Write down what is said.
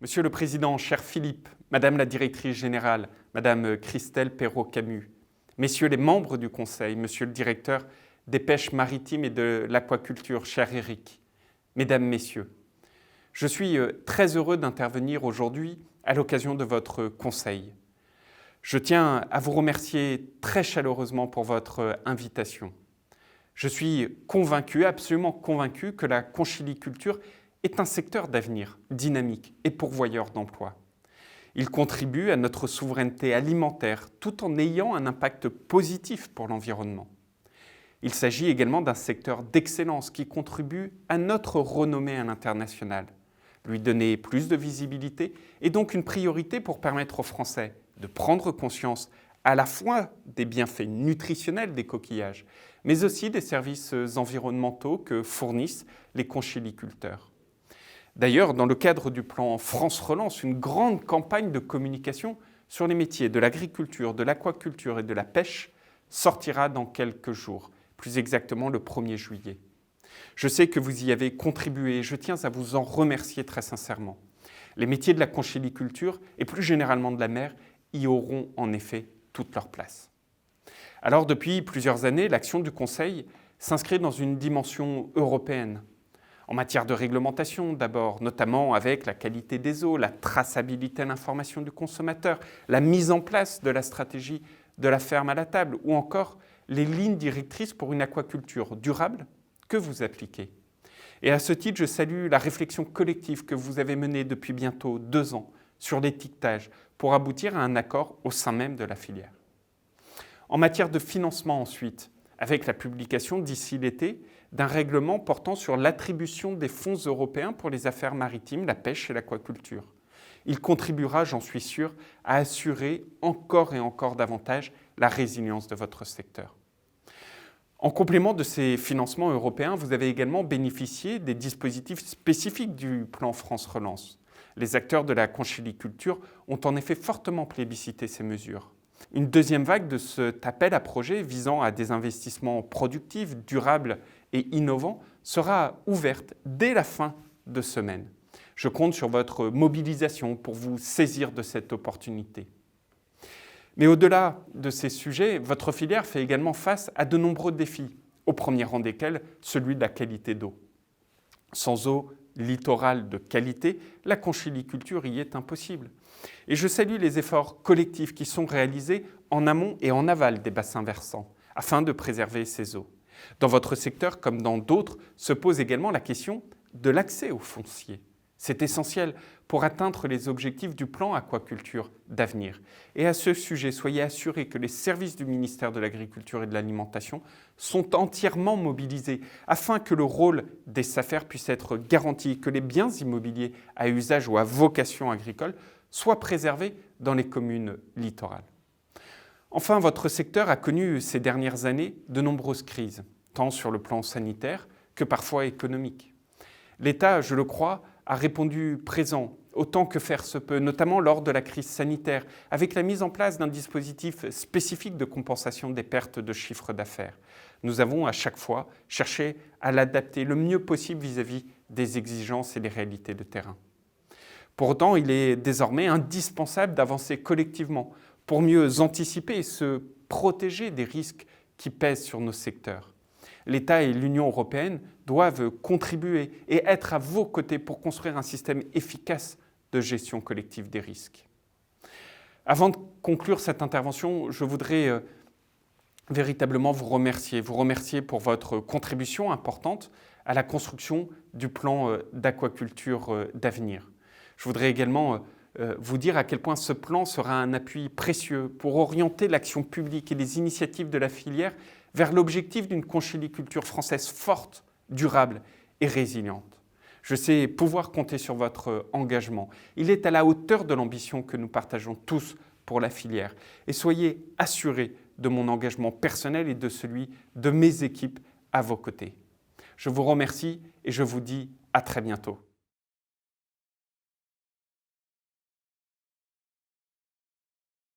Monsieur le Président, cher Philippe, Madame la Directrice Générale, Madame Christelle Perrault-Camus, Messieurs les membres du Conseil, Monsieur le Directeur des Pêches Maritimes et de l'Aquaculture, cher Éric, Mesdames, Messieurs, je suis très heureux d'intervenir aujourd'hui à l'occasion de votre Conseil. Je tiens à vous remercier très chaleureusement pour votre invitation. Je suis convaincu, absolument convaincu, que la conchyliculture est un secteur d'avenir, dynamique et pourvoyeur d'emplois. Il contribue à notre souveraineté alimentaire tout en ayant un impact positif pour l'environnement. Il s'agit également d'un secteur d'excellence qui contribue à notre renommée à l'international. Lui donner plus de visibilité est donc une priorité pour permettre aux Français de prendre conscience à la fois des bienfaits nutritionnels des coquillages, mais aussi des services environnementaux que fournissent les conchyliculteurs. D'ailleurs, dans le cadre du plan France Relance, une grande campagne de communication sur les métiers de l'agriculture, de l'aquaculture et de la pêche sortira dans quelques jours, plus exactement le 1er juillet. Je sais que vous y avez contribué et je tiens à vous en remercier très sincèrement. Les métiers de la conchyliculture et plus généralement de la mer y auront en effet toute leur place. Alors depuis plusieurs années, l'action du Conseil s'inscrit dans une dimension européenne. En matière de réglementation d'abord, notamment avec la qualité des eaux, la traçabilité de l'information du consommateur, la mise en place de la stratégie de la ferme à la table ou encore les lignes directrices pour une aquaculture durable que vous appliquez. Et à ce titre, je salue la réflexion collective que vous avez menée depuis bientôt 2 ans sur l'étiquetage pour aboutir à un accord au sein même de la filière. En matière de financement ensuite, avec la publication d'ici l'été d'un règlement portant sur l'attribution des fonds européens pour les affaires maritimes, la pêche et l'aquaculture. Il contribuera, j'en suis sûr, à assurer encore et encore davantage la résilience de votre secteur. En complément de ces financements européens, vous avez également bénéficié des dispositifs spécifiques du plan France Relance. Les acteurs de la conchyliculture ont en effet fortement plébiscité ces mesures. Une deuxième vague de cet appel à projets visant à des investissements productifs, durables et innovants sera ouverte dès la fin de semaine. Je compte sur votre mobilisation pour vous saisir de cette opportunité. Mais au-delà de ces sujets, votre filière fait également face à de nombreux défis, au premier rang desquels celui de la qualité d'eau. Sans eau littorale de qualité, la conchyliculture y est impossible. Et je salue les efforts collectifs qui sont réalisés en amont et en aval des bassins versants, afin de préserver ces eaux. Dans votre secteur, comme dans d'autres, se pose également la question de l'accès au foncier. C'est essentiel pour atteindre les objectifs du plan aquaculture d'avenir. Et à ce sujet, soyez assurés que les services du ministère de l'Agriculture et de l'Alimentation sont entièrement mobilisés afin que le rôle des SAFER puisse être garanti, que les biens immobiliers à usage ou à vocation agricole soient préservés dans les communes littorales. Enfin, votre secteur a connu ces dernières années de nombreuses crises, tant sur le plan sanitaire que parfois économique. L'État, je le crois, a répondu présent autant que faire se peut, notamment lors de la crise sanitaire, avec la mise en place d'un dispositif spécifique de compensation des pertes de chiffre d'affaires. Nous avons à chaque fois cherché à l'adapter le mieux possible vis-à-vis des exigences et des réalités de terrain. Pour autant, il est désormais indispensable d'avancer collectivement pour mieux anticiper et se protéger des risques qui pèsent sur nos secteurs. L'État et l'Union européenne doivent contribuer et être à vos côtés pour construire un système efficace de gestion collective des risques. Avant de conclure cette intervention, je voudrais véritablement vous remercier pour votre contribution importante à la construction du plan d'aquaculture d'avenir. Je voudrais également vous dire à quel point ce plan sera un appui précieux pour orienter l'action publique et les initiatives de la filière vers l'objectif d'une conchyliculture française forte, durable et résiliente. Je sais pouvoir compter sur votre engagement. Il est à la hauteur de l'ambition que nous partageons tous pour la filière. Et soyez assurés de mon engagement personnel et de celui de mes équipes à vos côtés. Je vous remercie et je vous dis à très bientôt.